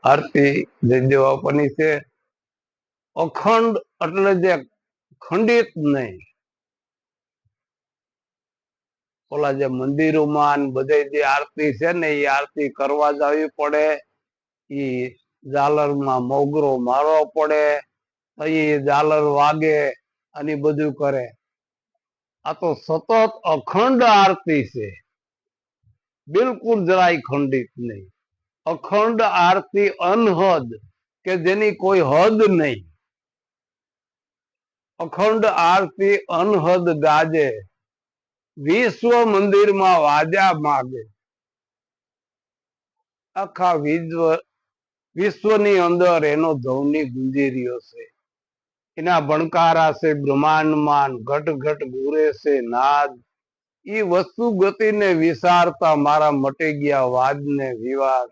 આરતી જયદેવ બાપાની છે. અખંડ એટલે જે ખંડિત નહીં. ઓલા જે મંદિરોમાં બધે જે આરતી છે ને એ આરતી કરવા જવી પડે, એ ઝાલરમાં મોગરો મારવો પડે, એ ઝાલર વાગે અને બધું કરે. આ તો સતત અખંડ આરતી છે, બિલકુલ જરાય ખંડિત નહીં. અખંડ આરતી અનહદ, કે જેની કોઈ હદ નહીં. અખંડ આરતી અનહદ ગાજે, વિશ્વ મંદિરમાં વાજા માગે. આખા વિશ્વની અંદર એનો ધવની ગુંજી રહ્યો છે. એના ભણકારા છે બ્રહ્માંડમાં, ઘટ ઘટ ઘૂરે છે નાદ. ઈ વસ્તુ ગતિને વિસારતા મારા મટી ગયા વાદ ને વિવાદ.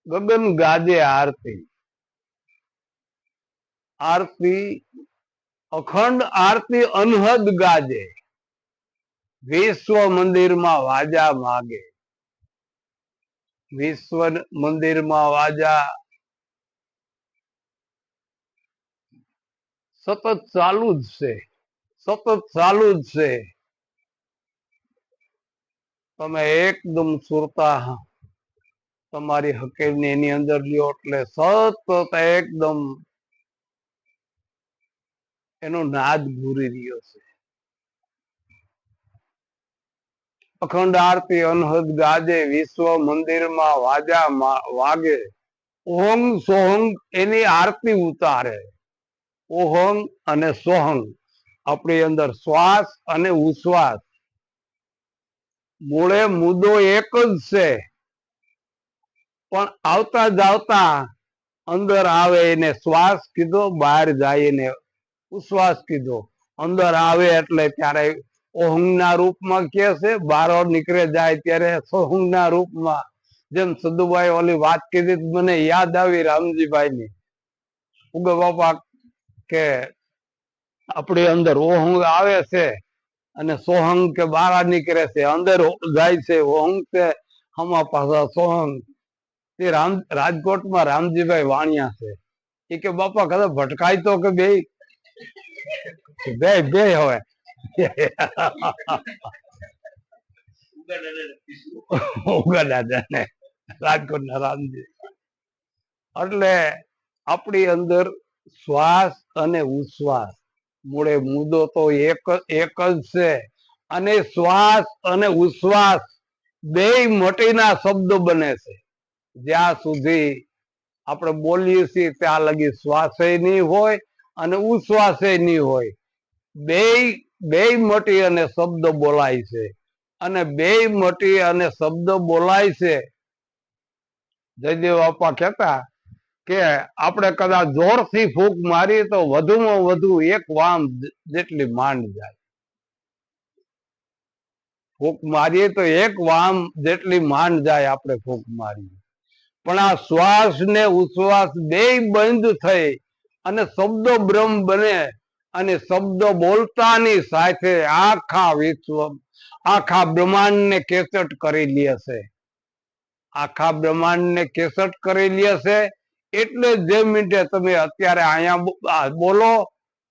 ગગન ગાજે આરતી. આરતી અખંડ આરતી અનહદ ગાજે, વિશ્વ મંદિરમાં વાજા માગે. વિશ્વ મંદિરમાં વાજા સતત ચાલુ જ છે, સતત ચાલુ જ છે. તમે એકદમ સુરતા તમારી હકેલની એની અંદર લ્યો એટલે સતત એકદમ એનો નાદ ઘૂરી રહ્યો છે. અખંડ આરતી અનહદ ગાજે, વિશ્વ મંદિરમાં વાજા વાગે. ઓહંગ સોહંગ એની આરતી ઉતારે. ઓહંગ અને સોહંગ આપણી અંદર શ્વાસ અને ઉશ્વાસ, મૂળે મુદ્દો એક જ છે, પણ આવતા જાવતા અંદર આવે એને શ્વાસ કીધો, બહાર જાય એને ઉશ્વાસ કીધો. અંદર આવે એટલે ત્યારે ઓહંગ ના રૂપમાં કે છે, બહાર નીકળે જાય ત્યારે સોહંગ ના રૂપમાં. જેમ સદુભાઈ ઓલી વાત કીધી મને યાદ આવી રામજીભાઈ ની. ઉગા બાપા કે આપણી અંદર ઓહંગ આવે છે અને સોહંગ કે બહાર નીકળે છે. અંદર જાય છે ઓહંગ છે, હમા પાછા સોહંગ. તે રાજકોટમાં રામજીભાઈ વાણિયા છે. એ કે બાપા કદાચ ભટકાય તો કે બે બે હવે ઉગા દાદા ને રાજકોટ ના રામજી. એટલે આપણી અંદર શ્વાસ અને ઉશ્વાસ, મૂળે મુદ્દો તો એક જ છે. અને શ્વાસ અને ઉશ્વાસ બે મટીના શબ્દો બને છે. જ્યાં સુધી આપણે બોલીએ છીએ ત્યાં લગી શ્વાસે નહીં હોય અને ઉશ્વાસે નહીં હોય. બે મટી અને શબ્દ બોલાય છે. અને બે મટી અને શબ્દ બોલાય છે. જયદેવ બાપા કહેતા કે આપણે કદાચ જોરથી ફૂંક મારીએ તો વધુમાં વધુ એક વામ જેટલી માંડ જાય. ફૂંક મારીએ તો એક વામ જેટલી માંડ જાય આપણે ફૂંક મારીએ. પણ આ શ્વાસ ને ઉશ્વાસ બે બંધ થઈ અને શબ્દ બ્રહ્મ બને. અને શબ્દ બોલતાની સાથે આખા વિશ્વ, આખા બ્રહ્માંડ ને કેસટ કરી લે છે. આખા બ્રહ્માંડ ને કેસટ કરી લે છે. એટલે જે મિનિટે તમે અત્યારે અહીંયા બોલો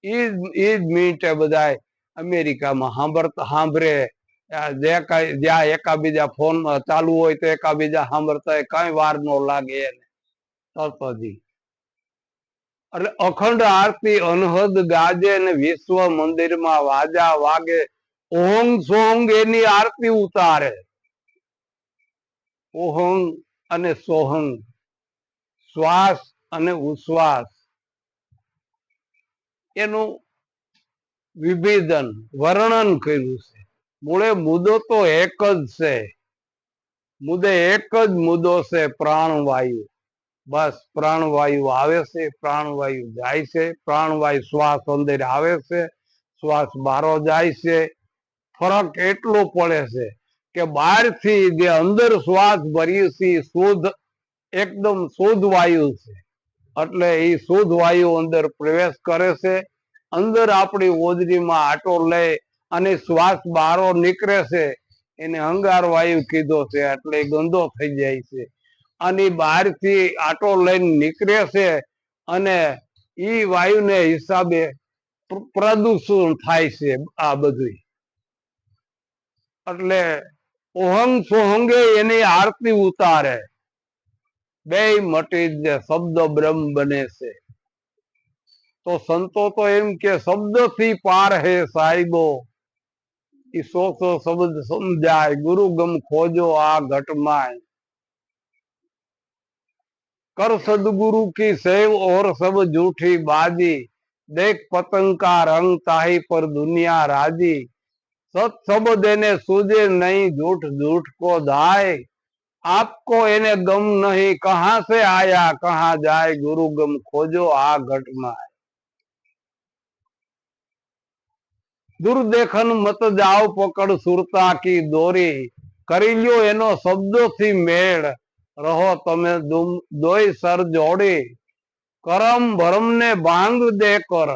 એ જ મિનિટે બધા અમેરિકામાં સાંભળે. જ્યાં એકાબીજા ફોન ચાલુ હોય તો એકાબીજા સાંભળતા હોય, કઈ વાર નો લાગે એને તરતજી. એટલે અખંડ આરતી અનહદ ગાજે ને વિશ્વ મંદિરમાં વાજા વાગે. ઓહંગ સોહંગ એની આરતી ઉતારે. ઓહંગ અને સોહંગ, શ્વાસ અને ઉશ્વાસ, એનું વિભેદન વર્ણન કર્યું છે. મૂળે મુદ્દો તો એક જ છે. મુદ્દે એક જ મુદ્દો છે, પ્રાણવાયુ. બસ પ્રાણવાયુ આવે છે, પ્રાણવાયુ જાય છે. પ્રાણવાયુ શ્વાસ અંદર આવે છે, શ્વાસ બારો જાય છે. ફરક એટલો પડે છે કે બહાર થી જે અંદર શ્વાસ ભરીએ છીએ શુદ્ધ, એકદમ શુદ્ધ વાયુ છે. એટલે એ શુદ્ધ વાયુ અંદર પ્રવેશ કરે છે. અંદર આપણી ઓજરીમાં આટો લે અને શ્વાસ બહારો નીકળે છે. એને અંગાર વાયુ કીધો છે. એટલે ગંદો થઈ જાય છે. આની બહારથી આટો લઈને નીકળે છે અને ઈ વાયુને હિસાબે પ્રદૂષણ થાય છે આ બધું. એટલે ઓહંગ સોહંગે એની આરતી ઉતારે, બે મટી જ શબ્દ બ્રહ્મ બને છે. તો સંતો તો એમ કે શબ્દ થી પાર હે સાહેબો, ઈ સો શબ્દ સમજાય, ગુરુ ગમ ખોજો આ ઘટમાં, कर सदगुरु की सेव और सब झूठी बाजी, देख पतंग का रंग ताही पर दुनिया राजी, सत सब देने सूझे नहीं झूठ झूठ को धाय, आपको इन्हें गम नहीं कहां से आया कहां जाए, गुरु गम खोजो आ घट में, दुर्देखन मत जाओ पकड़ सुरता की दोरी, करी ल्यो एनो शब्दों थी मेड़, रहो तमे दोय सर जोड़ी, करम भरम ने बांग दे कर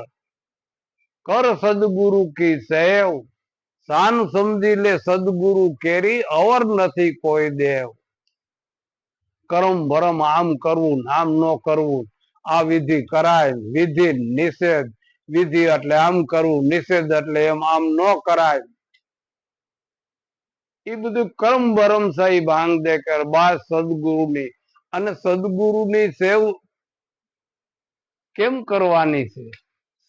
सदगुरु की सेव, शान समझी ले सदगुरु केरी और નથી કોઈ દેવ. કરમ ભરમ આમ કરવું આમ ન કરવું, આ વિધિ કરાય, વિધિ નિષેધ, વિધિ એટલે આમ કરવું, નિષેધ એટલે એમ આમ ન કરાય, એ બધું કર્મ ભરમ સહી ભાંગ દે કર બાદ સદગુરુની. અને સદગુરુની સેવ કેમ કરવાની છે?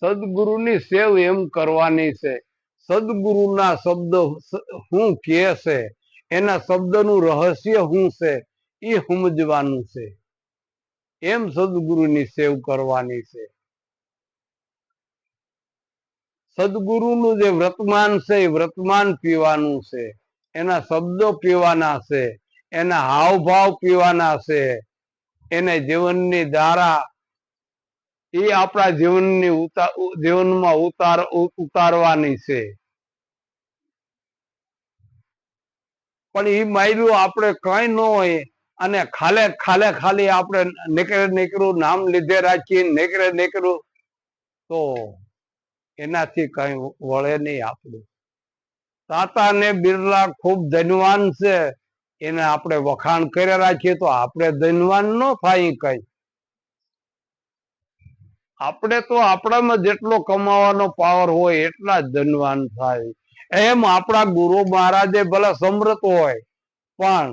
સદગુરુની સેવ એમ કરવાની છે, સદગુરુના શબ્દ શું કે છે, એના શબ્દનું રહસ્ય શું છે એ સમજવાનું છે, એમ સદગુરુની સેવ કરવાની છે. સદગુરુનું જે વર્તમાન છે એ વર્તમાન પીવાનું છે, એના શબ્દો પીવાના છે, એના હાવભાવ પીવાના છે, એને જીવનની ધારા એ આપણા જીવનમાં ઉતારવાની છે. પણ એ માયલું આપણે કઈ ન હોય અને ખાલી આપણે નીકળું નામ લીધે રાખીએ, નીકળું તો એનાથી કઈ વળે નહીં આપણું. તાતા ને બિરલા ખૂબ ધનવાન છે, એને આપણે વખાણ કર્યા રાખીએ તો આપણે ધનવાન ન થાય કઈ. આપણે તો આપણામાં જેટલો કમાવાનો પાવર હોય એટલા જ ધનવાન થાય. એમ આપણા ગુરુ મહારાજે ભલે સમૃદ્ધ હોય પણ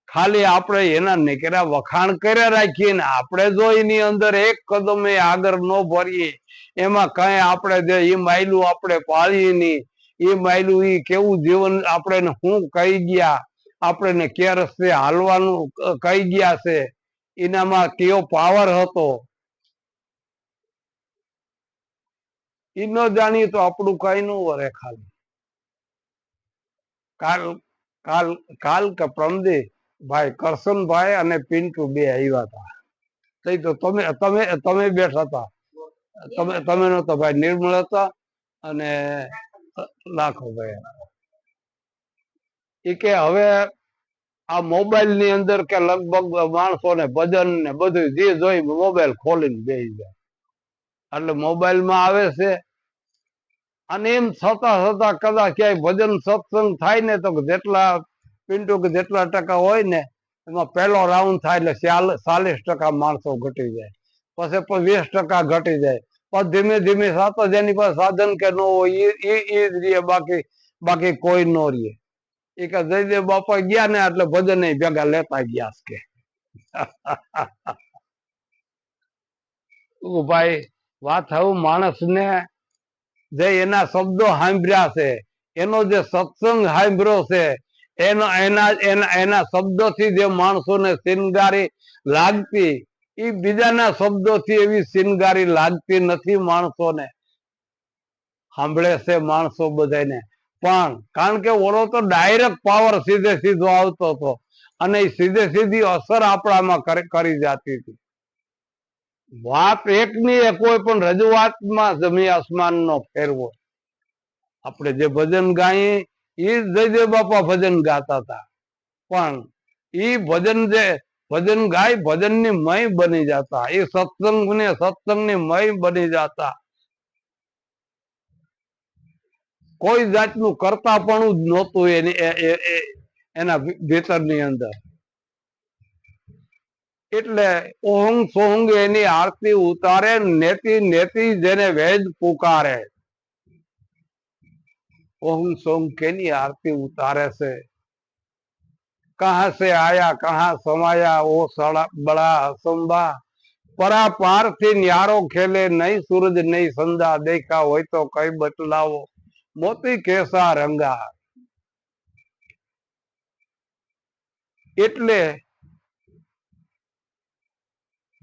ખાલી આપણે એના નીકળ્યા વખાણ કર્યા રાખીએ ને આપણે જો એની અંદર એક કદમ આગળ ન ભરીએ, એમાં કઈ આપણે જે એ માયલું આપણે પાળીએ નહીં, એ માયલું એ કેવું જીવન આપણે શું કહી ગયા, આપણે કે રસ્તે હાલવાનું કહી ગયા છે, એનામાં કેવો પાવર હતો એ ન જાણીએ તો આપણું કઈ ન વરે. ખાલી કાલ કાલ કાલ કે પ્રમદે ભાઈ કરશનભાઈ અને પિન્ટુ બે આવ્યા હતા, તો તમે બેઠા હતા, તમે નતો ભાઈ, નિર્મળ હતા અને લાખો ભાઈ. એ કે હવે આ મોબાઈલ ની અંદર કે લગભગ માણસો ને ભજન ને બધું જે જોઈ મોબાઈલ ખોલીને બેસી જાય, એટલે મોબાઈલ માં આવે છે. અને એમ છતાં કદાચ ક્યાંય ભજન સત્સંગ થાય ને તો જેટલા પિન્ટુ કે જેટલા ટકા હોય ને એમાં પહેલો રાઉન્ડ થાય એટલે 40% માણસો ઘટી જાય, પછી 20% ઘટી જાય, પછી ધીમે ધીમે સાતો જેની પાસે સાધન કે ન હોય એ જ રહીએ, બાકી કોઈ ન રહીએ. એ કે જયદેવ બાપા ગયા ને એટલે ભજન ભેગા લેતા ગયા કે ભાઈ વાત હવે માણસ ને જે એના શબ્દો સાંભળ્યા છે, એનો જે સત્સંગ સાંભળ્યો છે, એના શબ્દોથી જે માણસોને શિનગારી લાગતી, એ બીજાના શબ્દોથી એવી શિનગારી લાગતી નથી. માણસોને સાંભળે છે માણસો બધાને, પણ કારણ કે ઓલો તો ડાયરેક્ટ પાવર સીધે સીધો આવતો હતો અને એ સીધે સીધી અસર આપણામાં કરી જતી હતી. વાત એક ની કોઈ પણ રજૂઆતમાં જમી આસમાન નો ફેરવો. આપણે જે ભજન ગાઈએ એ જયદેવ બાપા ભજન ગાતા હતા, પણ એ ભજન જે ભજન ગાય ભજન ની મય બની જતા, એ સત્સંગ ની મય બની જતા. કોઈ જાતનું કરતા પણ જ નહોતું એના ભીતરની અંદર. એટલે ઓહંગ સોહંગ એની આરતી ઉતારે, નેતિ નેતિ જેને વેદ પુકારે. ઓહંગ સોહંગ કેની આરતી ઉતારે છે? कहाँ से आया कहाँ समाया ओ बड़ा असंभा, परा पार थी न्यारो खेले नहीं सूरज नहीं संधा, देखा हो तो कई बतलावो मोती कैसा रंगा. એટલે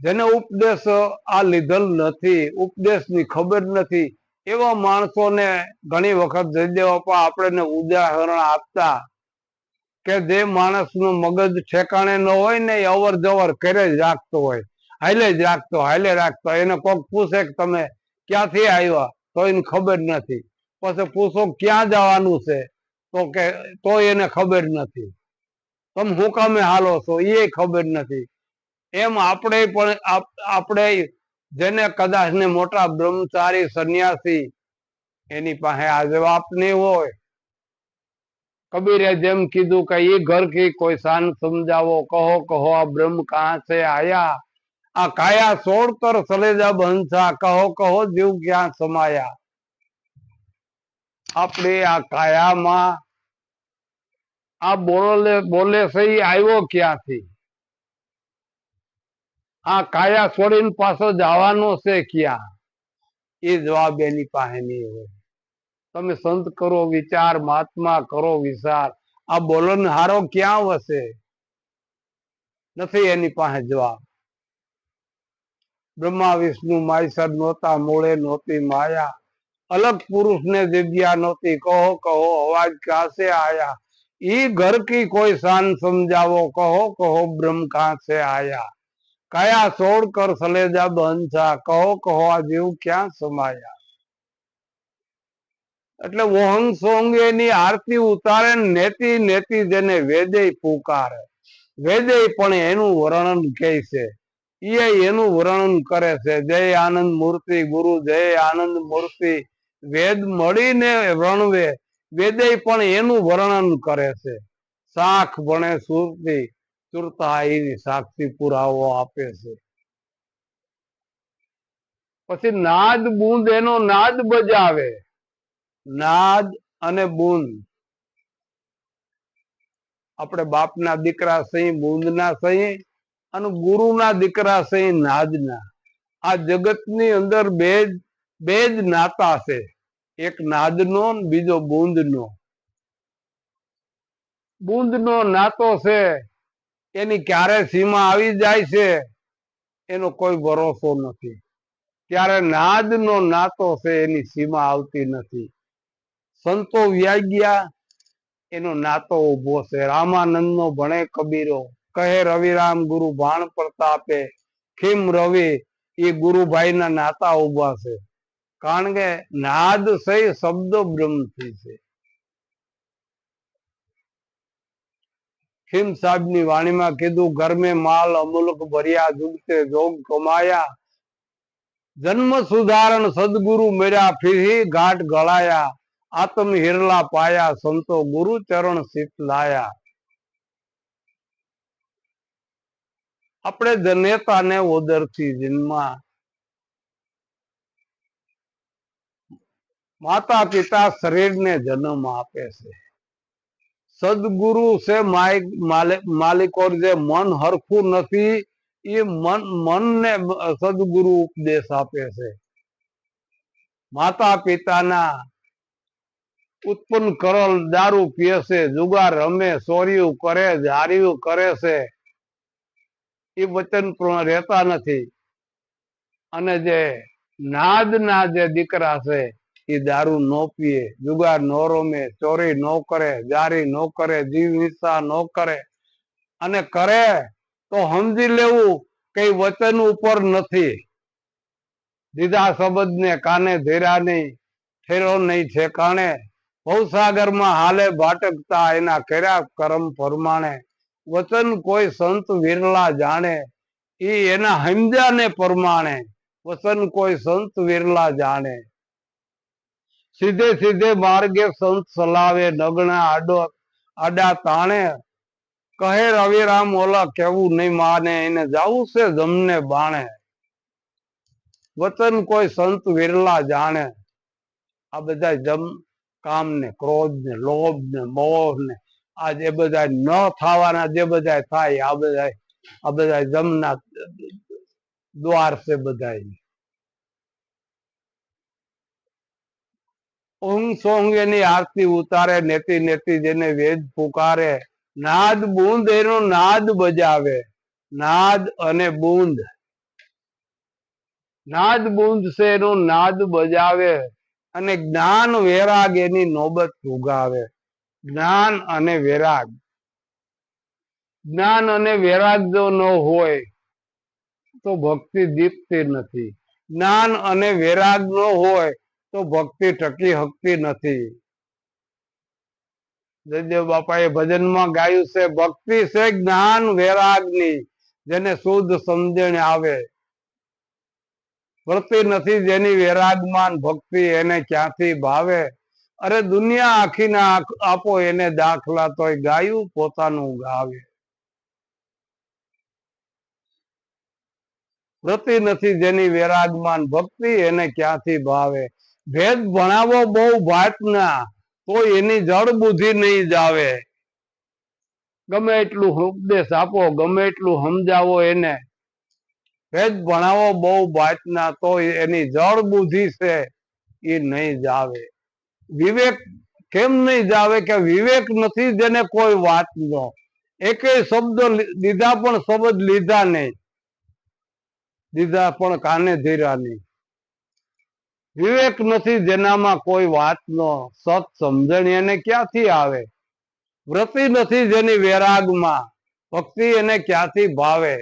જેને ઉપદેશ આ લીધેલ નથી, ઉપદેશની ખબર નથી, એવા માણસોને ઘણી વખત જયદેવપ્પા આપણને ઉદાહરણ આપતા કે જે માણસનું મગજ ઠેકાણે ન હોય ને, એ અવર જવર કરે જ રાખતો હોય, હાલે રાખતો. એને કોક પૂછે કે તમે ક્યાંથી આવ્યા, તો એને ખબર નથી. પછી પૂછો ક્યાં જવાનું છે, તો કે તો એને ખબર નથી. તમે હું કામે હાલો છો એ ખબર નથી. એમ આપણે જેને કદાચ ને મોટા બ્રહ્મચારી સન્યાસી એની પાસે આ જવાબ નહીં હોય. કબીરે જેમ કીધું કે ये घर की कोई शान समझावो, कहो कहो आ ब्रह्म कहाँ से आया, आ काया छोड़ कर चले जा बंसा, कहो कहो जीव ક્યાં સમાયા. આપણે આ કાયામાં આ બોલે છે આવ્યો ક્યાંથી? આ કાયા છોડીને પાછો જવાનો છે ક્યાં? એ જવાબ એની પાસે નહીં હોય. તમે સંત કરો વિચાર, મહાત્મા કરો વિચાર, આ બોલન હારો ક્યાં વસે? નથી એની પાસે જવાબ. બ્રહ્મા વિષ્ણુ માયસર નહોતા, મૂળે નહોતી માયા, અલગ પુરુષ ને જગ્યા નહોતી, કહો કહો અવાજ ક્યાં से आया, ઈ ઘર કી કોઈ શાન સમજાવો, કહો કહો બ્રહ્મ कहाँ से आया, કાયા છોડ કર ચલે જા બંસા, કહો કહો આ જીવ ક્યાં સમાયા. એટલે ઓહંગ સોહંગ એની આરતી ઉતારે, નેતિ નેતિ જેને વેદે પુકારે. વેદે પણ એનું વર્ણન કહે છે, એ એનું વર્ણન કરે છે. જય આનંદ મૂર્તિ ગુરુ, જય આનંદ મૂર્તિ. વેદ મળીને વર્ણવે, વેદે પણ એનું વર્ણન કરે છે. શાખ ભણે સુરતી, સુરતા એની સાક્ષી પુરાવો આપે છે. પછી નાદ બુંદ એનો નાદ બજાવે. નાદ અને બુંદ, આપણે બાપના દીકરા સહી, બુંદના સહી, અને ગુરુના દીકરા સહી નાદના. આ જગતની અંદર બે જ નાતા છે, એક નાદનો બીજો બુંદનો. બુંદનો નાતો છે એની ક્યારે સીમા આવી જાય છે એનો કોઈ ભરોસો નથી. ત્યારે નાદનો નાતો છે એની સીમા આવતી નથી. સંતો વ્યાગ્યા એનો નાતો ઉભો છે. રામાનંદ નો ભણે કબીરો, કહે રવિરામ ગુરુ ભાણ પ્રતાપે, ખીમ રવિ એ ગુરુભાઈ ના નાતા ઉભા છે. કારણ કે નાદ છે શબ્દો બ્રહ્મથી છે. ખીમ સાહેબ ની વાણીમાં કીધું, ઘર મેં માલ અમુલક ભર્યા, જુગતે જોગ કમાયા, જન્મ સુધારણ સદગુરુ મેરા, ફિર ઘાટ ગળાયા, આત્મ હિરલા પાયા, સંતો ગુરુ ચરણ શીત લાયા. આપણે જનેતાને ઉદરથી જન્મા, માતા પિતા શરીરને જન્મ આપે છે. સદગુરુ છે માલિકો, જે મન હરખું નથી એ મનને સદગુરુ ઉપદેશ આપે છે. માતા પિતાના ઉત્પન્ન કરેલ દારૂ પીએ છે, જુગાર રમે, ચોર્યું કરે, જાર્યું કરે છે, એ વચન પણ રહેતા નથી. અને જે નાદના જે દીકરા છે એ દારૂ ન પીએ, જુગાર ન રમે, ચોરી ન કરે, જારી ન કરે, જીવ હિંસા ન કરે, અને કરે તો સમજી લેવું કે વચન ઉપર નથી. દીધા શબ્દ ને કાને ધીરા નહીં, ઠેરો નહીં ઠેકાણે, ભવસાગર માં હાલે ભાટકતા, એના કર્યા કર્મ પ્રમાણે. વચન કોઈ સંત વિરલા જાણે, એ એના સમજાને પ્રમાણે. વચન કોઈ સંત વિરલા જાણે. સીધે સીધે માર્ગે સંત ચલાવે, નગણા આડા તાણે, કહે રવિરામ ઓલા કેવું નહીં માને, એને જાવું છે જમને બાણે, વચન કોઈ સંત વિરલા જાણે. આ બધા જમ કામ ને ક્રોધ ને લોભ ને મોહ ને આ જે બધા ન થવાના જે બધા થાય આ બધા જમના દ્વાર છે. બધા ઊંઘ સોંગ એની આરતી ઉતારે, નેતી નેતી જેને વેદ પુકારે, નાદ બૂંદ એનો નાદ બજાવે. નાદ અને બૂંદ, નાદ બૂંદ છે એનો નાદ બજાવે, અને જ્ઞાન વૈરાગ એની નોબત ઉગાવે. જ્ઞાન અને વૈરાગ, જ્ઞાન અને વૈરાગ જો ન હોય તો ભક્તિ દીપતી નથી. જ્ઞાન અને વૈરાગ ન હોય તો ભક્તિ ટકી શકતી નથી. જયદેવ બાપાએ ભજનમાં ગાયું છે, ભક્તિ છે જ્ઞાન વૈરાગ ની, જેને શુદ્ધ સમજણ આવે. વૃત્તિ નથી જેની વૈરાગમાન, ભક્તિ એને ક્યાંથી ભાવે. અરે દુનિયા આખી ના આપો એને દાખલા, તોય ગાયું પોતાનું ગાવે. વૃત્તિ નથી જેની વૈરાગમાન, ભક્તિ એને ક્યાંથી ભાવે. ભેદ ભણાવો બહુ ભાતના, તો એની જળ બુદ્ધિ નહીં જાવે. ગમે એટલું ઉપદેશ આપો, ગમે એટલું સમજાવો એને, ભેદ ભણાવો બહુ ભાતના, તો એની જળ બુદ્ધિ છે એ નહીં જાવે. વિવેક કેમ નહીં જાવે? કે વિવેક નથી જેને કોઈ વાત નો. એકે શબ્દ દીધા પણ શબ્દ લીધા નહીં, દીધા પણ કાને ધીરા નહીં. વિવેક નથી જેનામાં કોઈ વાત નો, સત સમજણ એને ક્યાંથી આવે. વૃત્તિ નથી જેની વૈરાગમાં, ભક્તિ એને ક્યાંથી ભાવે.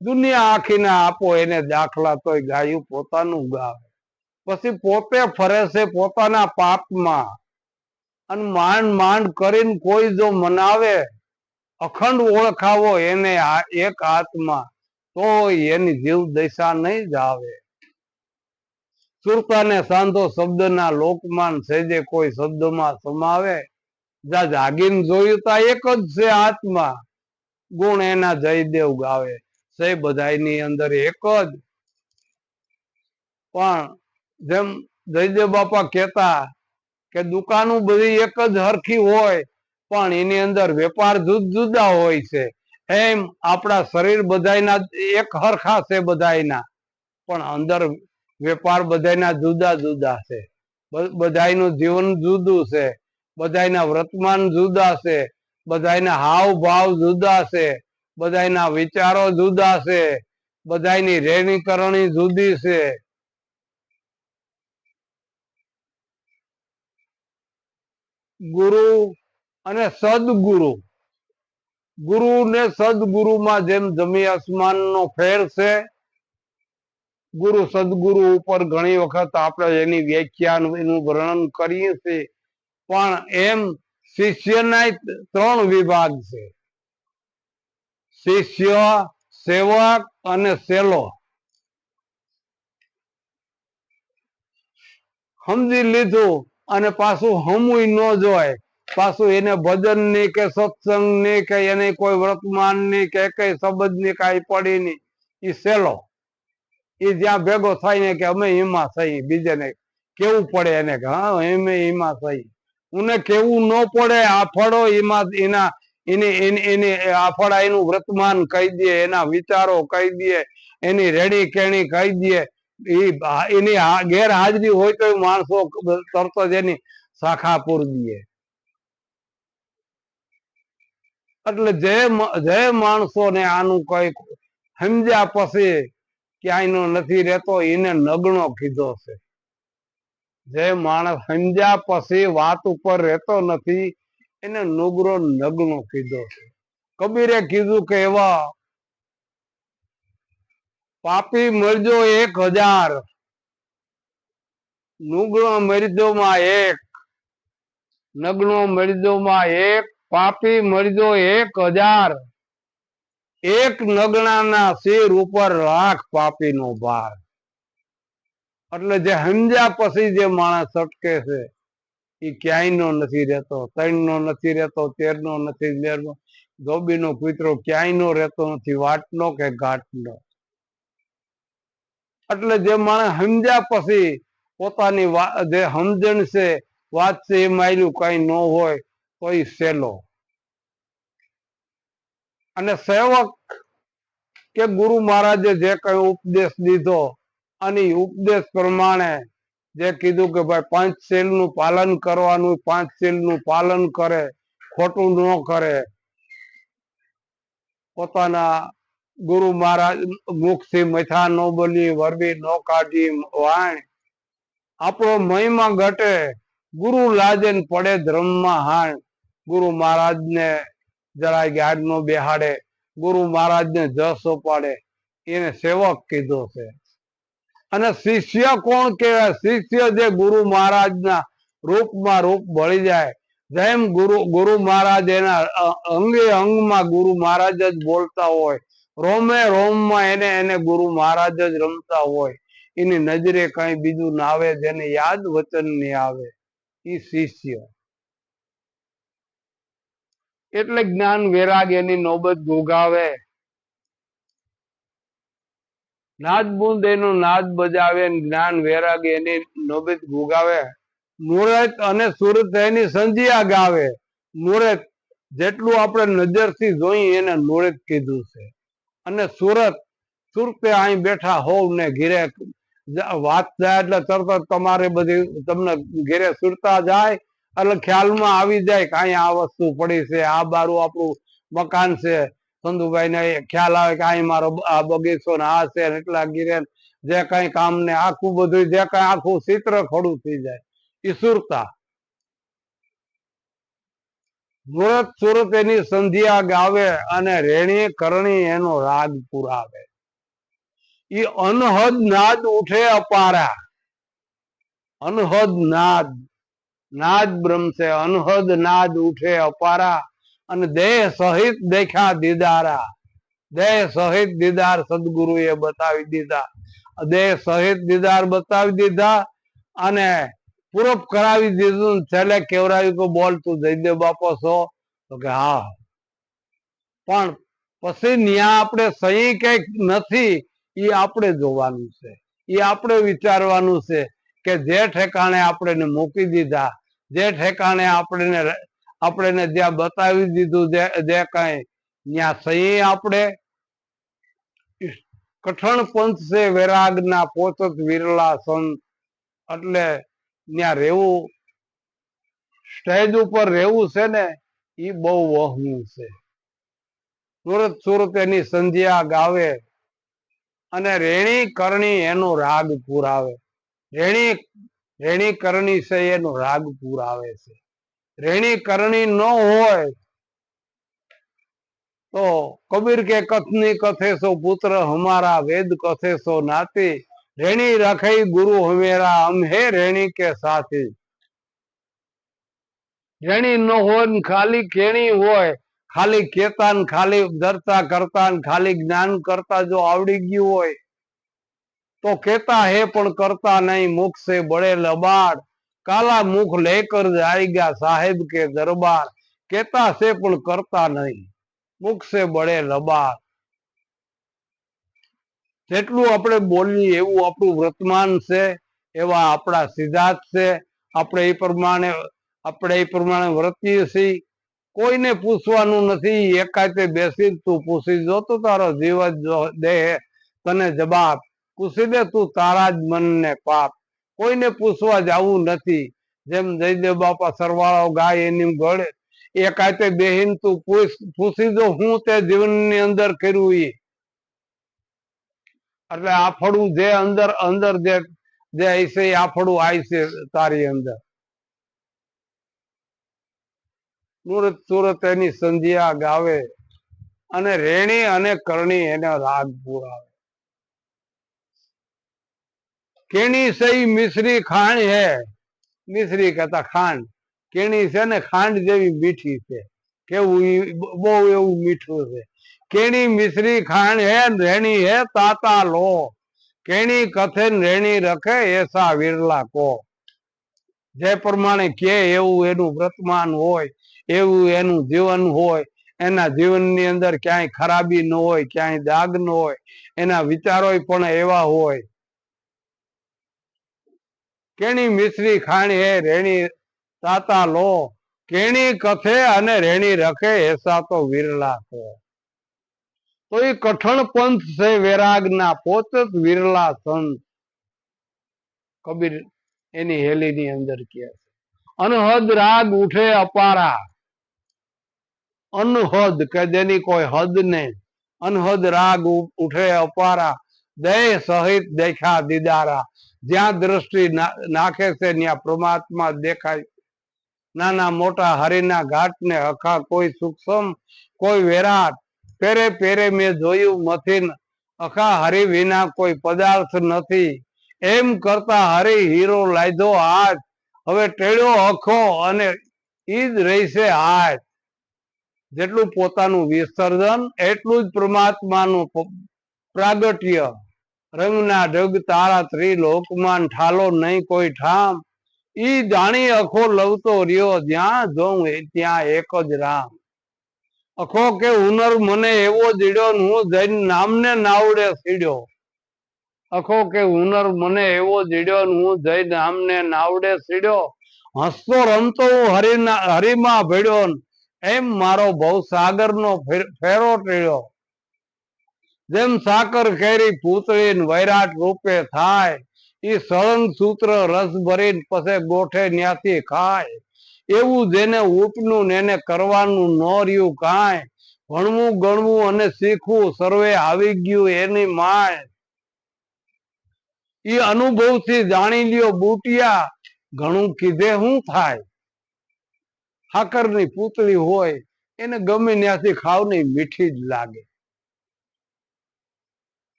દુનિયા આખીને આપો એને દાખલા, તોય ગાયું પોતાનું ગાવે. પછી પોતે ફરે છે પોતાના પાપમાં, અને માંડ માંડ કરીને કોઈ જો મનાવે, અખંડ ઓળખાવો એને એક આત્મા, તો એની જીવ દશા નહીં જ આવે. સુરતા ને સાંધો શબ્દના લોકમાન, સેજે કોઈ શબ્દમાં સમાવે. જા જાગીને જોયું તા એક જ છે આત્મા, ગુણ એના જયદેવ ગાવે. છે બધાની અંદર એક જ. પણ જેમ જયદેવ બાપા કહેતા કે દુકાનો બધી એક જ હરખી હોય, પણ એની અંદર વેપાર જુદા હોય છે. એમ આપણા શરીર બધાના એક હરખા છે બધાના, પણ અંદર વેપાર બધાના જુદા જુદા છે. બધાનું જીવન જુદું છે, બધાના વર્તમાન જુદા છે, બધાના હાવ ભાવ જુદા છે, બધાના વિચારો જુદા છે, બધાની રહેણી કરણી જુદી છે. ગુરુ અને સદગુરુ, ગુરુ ને સદગુરુમાં જેમ જમી આસમાન નો ફેર છે. ગુરુ સદગુરુ ઉપર ઘણી વખત આપણે એની વ્યાખ્યા એનું વર્ણન કરીએ છીએ, પણ એમ શિષ્યના 3 વિભાગ છે: શિષ્ય, સેવક અને સેલો. સમજી લીધું અને પાછું હમુય ન જોય, પાછું એને ભજન ની કે સત્સંગ ની કે એને કોઈ વર્તમાન ની કે કઈ શબ્દ ની કઈ પડી ની, એ સેલો. એ જ્યાં ભેગો થાય ને કે અમે એમાં થઈ, બીજાને કેવું પડે એને કે હા અમે એમાં થઈ. ઉને કેવું ન પડે, આફળો એમાં એની આફળા એનું વર્તમાન કહી દે, એના વિચારો કહી દે, એની રેડી કેણી કહી દે. એની ગેરહાજરી હોય તો માણસો તરત જ એની શાખા પૂરી દે. એટલે જે માણસો ને આનું કઈક સમજ્યા પછી ક્યાંય નો નથી રહેતો, એને નગણો કીધો છે. જે માણસ સમજ્યા પછી વાત ઉપર રહેતો નથી, એને નુગરો નગણો કીધો છે. કબીરે કીધું કે એવા પાપી મરજો 1000, નુગણો મરજો માં 1, નગણો મરજો માં 1, પાપી મરજો 1000. એક નગણાના શિર ઉપર લાખ પાપી નો ભાર. એટલે જે સમજ્યા પછી જે માણસ અટકે છે, એ ક્યાંય નો નથી રહેતો, 3 નો નથી રહેતો, 13 નો નથી રહેતો, ધોબી નો કૂતરો ક્યાંય નો રહેતો નથી, વાટનો કે ઘાટનો. એટલે જે માણસ સમજ્યા પછી પોતાની જે સમજણ છે, વાત છે, એ માયલું કઈ ન હોય તો એ સેલો. અને સેવક કે ગુરુ મહારાજે જે કઈ ઉપદેશ દીધો અને ઉપદેશ પ્રમાણે જે કીધું કે ભાઈ પંચશીલ નું પાલન કરવાનું, પંચશીલ નું પાલન કરે, ખોટું ન કરે, પોતાના ગુરુ મહારાજ મુખથી મીઠા ન બોલી, વરબી ન કાઢી વાણ, આપણો મહિમા ઘટે, ગુરુ લાજે પડે ધર્મમાં હાણ. ગુરુ મહારાજ ને જરાય ગાડ નો બેહાડે, ગુરુ મહારાજ ને જસ અપાડે, એને સેવક કીધો છે. અને શિષ્ય કોણ કહેવાય? શિષ્ય જે ગુરુ મહારાજ ના રૂપમાં રૂપ ભળી જાય, જેમ ગુરુ મહારાજ એના અંગે અંગમાં ગુરુ મહારાજ જ બોલતા હોય, રોમે રોમમાં એને ગુરુ મહારાજ જ રમતા હોય, એની નજરે કઈ બીજું ના આવે, જેને યાદ વચન નહીં આવે, એ શિષ્ય. એટલે જ્ઞાન વૈરાગ એની નોબત ભોગાવે, નાદ બુંદ એનો નાદ બજાવે, જ્ઞાન વૈરાગ એની નોબત ભોગાવે. મુરત અને સુરત એની સંધિયા ગાવે. મુરત જેટલું આપણે નજરથી જોઈ એને મુરત કીધું છે. અને સુરતે અહીં બેઠા હોવ ને ઘીરે વાત જાય એટલે તરત તમારે બધી તમને ઘેરે સુરતા જાય એટલે ખ્યાલમાં આવી જાય કે અહીંયા આ વસ્તુ પડી છે, આ બારું આપણું મકાન છે. સંધુભાઈ ને ખ્યાલ આવે કે અહીં મારો આ બગીચો ને આ છે, એટલા ઘીરે જે કઈ કામ ને આખું બધું જે કઈ આખું ચિત્ર ખડું થઈ જાય, એ સુરતા. મુરત સુરત એની સંધિયા ગાવે અને રેણી કરણી એનો રાગ પુરાવે. એ અનહદ નાદ ઉઠે અપારા, અનહદ નાદ, નાદ બ્રહ્મ છે, અનહદ નાદ ઉઠે અપારા, અને દેહ સહિત દેખા દીદારા. દેહ સહિત દીદાર સદગુરુ એ બતાવી દીધા, દેહ સહિત દીદાર બતાવી દીધા અને પૂરપ કરાવી દીધું. છેલ્લે કેવરાયું કે બોલ તું જયદેવ બાપો છો? તો કે હા. પણ પછી ન્યા આપણે સહી કઈક નથી, એ આપણે જોવાનું છે, એ આપણે વિચારવાનું છે કે જે ઠેકાણે આપણે મૂકી દીધા, જે ઠેકાણે આપણે જ્યાં બતાવી દીધું, જે કઈ ત્યાં સહી આપણે કઠણ પંથ છે વૈરાગ ના પોચત વિરલા સંત. એટલે ત્યાં રહેવું, સ્ટેજ ઉપર રહેવું છે ને, એ બહુ વહમું છે. સુરત એની સંધ્યા ગાવે અને રેણી કરણી એનો રાગ પુરાવે. રેણી કરણી છે એનો રાગ પુરાવે છે. રેણી કરણી ન હોય તો કબીર કે કથની કથે સો પુત્ર હમારા, વેદ કથે સો નાતી, રેણી રખઈ ગુરુ હમેરા, હમ હે રેણી કે સાથી. રેણી ન હોય ને ખાલી કેણી હોય, ખાલી કેતા ને ખાલી દરતા કરતા ને ખાલી જ્ઞાન કરતા જો આવડી ગયું હોય તો કેતા હે પણ કરતા નહીં, મુખ સે બડે લબાડ, કાલા મુખ લેકર જાયગા સાહેબ કે દરબાર. કેતા છે પણ કરતા નહીં, મુખ સે બડે લબાડ. જેટલું આપણે બોલીએ એવું આપણું વર્તમાન છે, એવા આપણા સિદ્ધાંત છે, આપણે એ પ્રમાણે વર્તીએ છીએ. કોઈને પૂછવાનું નથી, એકાતે બેસી તું પૂછી જો તો તારો જીવન દેહ તને જવાબ, પૂછી દે તું તારા જ મનને પાપ. કોઈને પૂછવા જવું નથી. જેમ જયદેવ બાપા સરવાળો ગાય એની ગળે, એકાતે બેહીન તું પૂછી જો હું તે જીવનની અંદર કર્યું એ. એટલે આફડું જે અંદર જે હશે એ આફડું આવશે તારી અંદર. સુરત એની સંધ્યા ગાવે અને રેણી અને કરણી એને રાગ પુરાવે. કેણી સહી મિશ્રી ખાંડ હે, મિશ્રી કહેતા ખાંડ, કેણી છે ને ખાંડ જેવી મીઠી છે. કેવું બહુ એવું મીઠું છે. કેણી મિશ્રી ખાંડ હે, રેણી હે તાતા લો, કેણી કથે રેણી રખે એસા વિરલા કો. જે પ્રમાણે કે એવું એનું વર્તમાન હોય, એવું એનું જીવન હોય. એના જીવનની અંદર ક્યાંય ખરાબી ન હોય, ક્યાંય દાગ ન હોય, એના વિચારો પણ એવા હોય. કેણી મિશ્રી ખાણી હે રેણી તાતા લો, કેણી કથે અને રેણી રખે એસા તો વિરલા છે. તો એ કઠણ પંથ છે વૈરાગના, પોત જ વિરલા સંત. કબીર એની હેલીની અંદર કહે છે. અનહદ રાગ ઉઠે અપારા, અનહદ કે જેની કોઈ હદ નહીં, અનહદ રાગ ઉઠે અપારા, દેહ સહિત દેખા દીદારા. જ્યાં દ્રષ્ટિ નાખે છે ત્યાં પરમાત્મા દેખાય. નાના મોટા હરિના ઘાટ ને અખા, કોઈ સૂક્ષ્મ કોઈ વિરાટ, પેરે પેરે મેં જોયું મથીન, અખા હરિ વિના કોઈ પદાર્થ નથી. એમ કરતા હરિ હીરો લાયધો હાથ, હવે ટેળ્યો અખો અને ઈજ રહેશે હાથ. જેટલું પોતાનું વિસર્જન એટલું જ પરમાત્માનું પ્રાગટ્ય. રંગના ઢગ તારા ત્રિલોકમાન, ઠાલો નહીં કોઈ ઠામ. ઈ જાણી અખો લવતો રહ્યો, જ્યાં જોઉં ત્યાં એક જ રામ. અખો કે હુનર મને એવો જીડ્યો, હું જઈને નામને નાવડે સીડ્યો. અખો કે હુનર મને એવો જીડ્યો, હું જઈને નામને નાવડે સીડ્યો. હસતો રમતો હું હરિમાં ભેડ્યો, એમ મારો ભવસાગર નો ફેરો ટેળ્યો. જેમ સાકર કેરી પૂતળી વૈરાટ રૂપે થાય, ઈ સળંગ સૂત્ર રસ ભરીને પછી ગોઠે ન્યાથી ખાય. એવું જેને ઉપનું એને કરવાનું ન રહ્યું કાંઈ, ભણવું ગણવું અને શીખવું સર્વે આવી ગયું એની માય. ઈ અનુભવથી જાણી લ્યો બુટિયા, ઘણું કીધે શું થાય. સાકરની પૂતળી હોય એને ગમે ત્યાંથી ખાવ નહીં, મીઠી જ લાગે.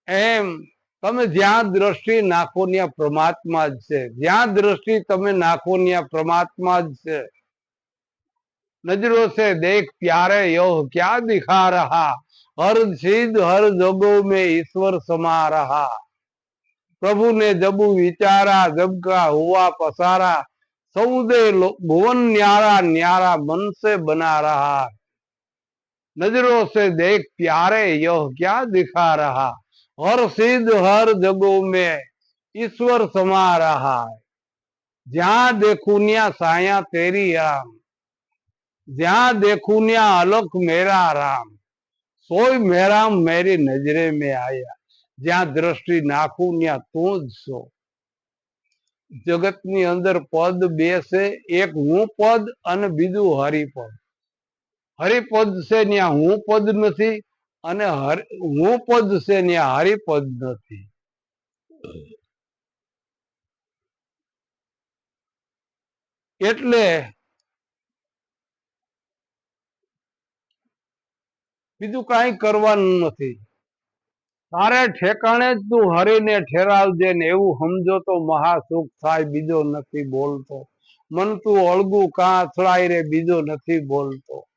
એમ તમે જ્યાં દ્રષ્ટિ નાખો ત્યાં પરમાત્મા જ છે. જ્યાં દ્રષ્ટિ તમે નાખો ત્યાં પરમાત્મા જ છે. નજરો से देख प्यारे यो क्या दिखा रहा, हर चीज हर जगह में ईश्वर समा रहा. प्रभु ने जब विचारा जब का हुआ पसारा, सौदे भुवन न्यारा न्यारा मन से बना रहा. नजरों से देख प्यारे यह क्या दिखा रहा, हर सिद्ध हर जगों में ईश्वर समा रहा. जहां देखूं न्या साया तेरी राम, जहां देखूं न्या अलख मेरा राम. सोई मेरा मेरी नजरे में आया, જ્યાં દ્રષ્ટિ નાખું ત્યાં તું જ છો. જગતની અંદર પદ બે છે, એક હું પદ અને બીજું હરિપદ. હરિપદ છે ત્યાં હું પદ નથી, અને હું પદ છે ત્યાં હરિપદ નથી. એટલે બીજું કઈ કરવાનું નથી. તારે ઠેકાણે જ તું હરીને ઠેરાવજે ને એવું સમજો તો મહાસુખ થાય. બીજો નથી બોલતો, મન તું અળગું કાં અથડાય રે, બીજો નથી બોલતો.